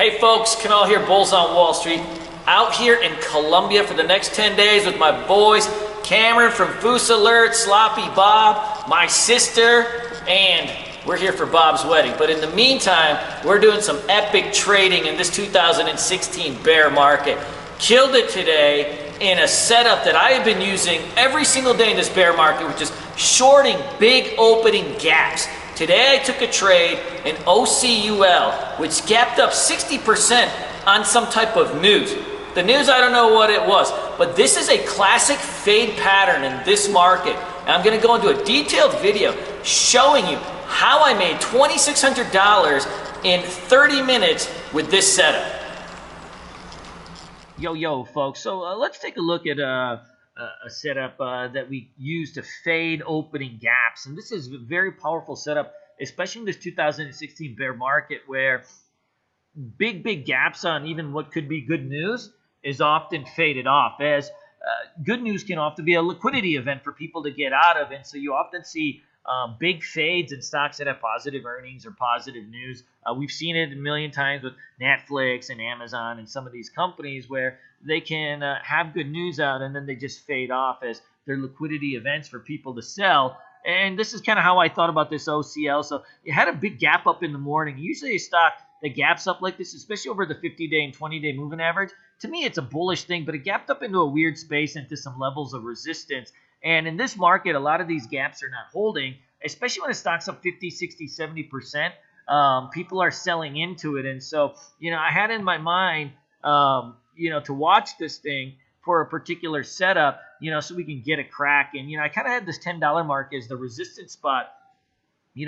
Hey folks, Canal here, Bulls on Wall Street. Out here in Colombia for the next 10 days with my boys, Cameron from Foos Alert, Sloppy Bob, my sister, and we're here for Bob's wedding. But in the meantime, we're doing some epic trading in this 2016 bear market. Killed it today in a setup that I have been using every single day in this bear market, which is shorting big opening gaps. Today I took a trade in OCUL, which gapped up 60% on some type of news. The news, I don't know what it was, but this is a classic fade pattern in this market. And I'm going to go into a detailed video showing you how I made $2,600 in 30 minutes with this setup. Yo, folks. So let's take a look at a setup that we use to fade opening gaps. And this is a very powerful setup, especially in this 2016 bear market where big gaps on even what could be good news is often faded off, as good news can often be a liquidity event for people to get out of. And so you often see big fades in stocks that have positive earnings or positive news. We've seen it a million times with Netflix and Amazon and some of these companies where they can have good news out and then they just fade off as their liquidity events for people to sell. And this is kind of how I thought about this OCL. So it had a big gap up in the morning. Usually a stock that gaps up like this, especially over the 50-day and 20-day moving average, to me it's a bullish thing, but it gapped up into a weird space into some levels of resistance. And in this market, a lot of these gaps are not holding, especially when it stock's up 50, 60, 70%. People are selling into it. And so, I had in my mind, to watch this thing for a particular setup, so we can get a crack. And, I kind of had this $10 mark as the resistance spot,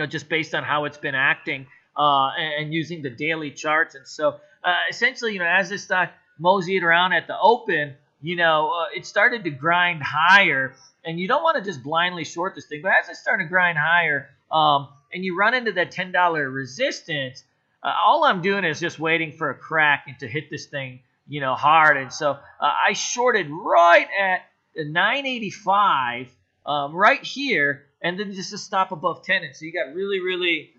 just based on how it's been acting and using the daily charts. And so, essentially, as this stock moseyed around at the open, it started to grind higher. And you don't want to just blindly short this thing, but as it started to grind higher, and you run into that $10 resistance, all I'm doing is just waiting for a crack and to hit this thing, hard. And so I shorted right at 985, right here, and then just a stop above 10. And so you got really,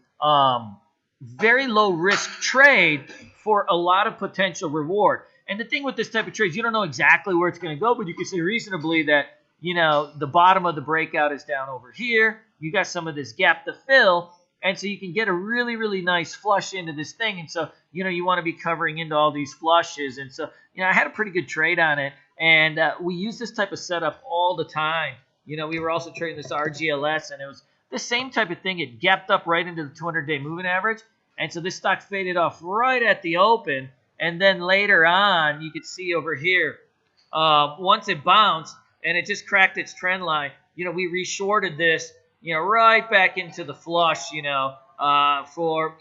very low risk trade for a lot of potential reward. And the thing with this type of trades, you don't know exactly where it's going to go, but you can say reasonably that the bottom of the breakout is down over here. You got some of this gap to fill. And so you can get a really nice flush into this thing. And so, you want to be covering into all these flushes. And so, I had a pretty good trade on it. And we use this type of setup all the time. We were also trading this RGLS, and it was the same type of thing. It gapped up right into the 200-day moving average. And so this stock faded off right at the open. And then later on, you could see over here, once it bounced, and it just cracked its trend line, we reshorted this, right back into the flush, for,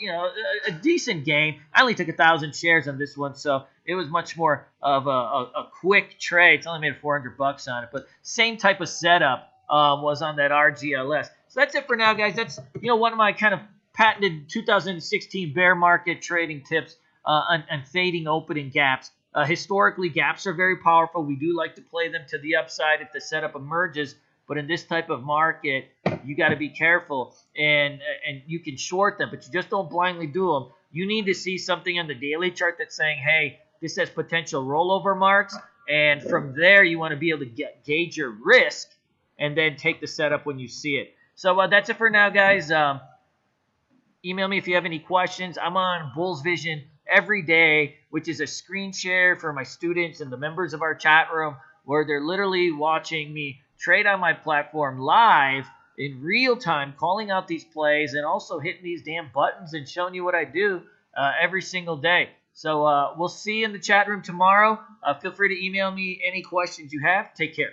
a decent gain. I only took 1,000 shares on this one, so it was much more of a quick trade. It's only made $400 on it, but same type of setup was on that RGLS. So that's it for now, guys. That's, one of my kind of patented 2016 bear market trading tips on fading opening gaps. Historically, gaps are very powerful. We do like to play them to the upside if the setup emerges. But in this type of market, you got to be careful. And you can short them, but you just don't blindly do them. You need to see something on the daily chart that's saying, hey, this has potential rollover marks. And from there, you want to be able to gauge your risk and then take the setup when you see it. So that's it for now, guys. Email me if you have any questions. I'm on Bulls Vision every day, which is a screen share for my students and the members of our chat room, where they're literally watching me trade on my platform live in real time, calling out these plays and also hitting these damn buttons and showing you what I do every single day. So we'll see you in the chat room tomorrow. Feel free to email me any questions you have. Take care.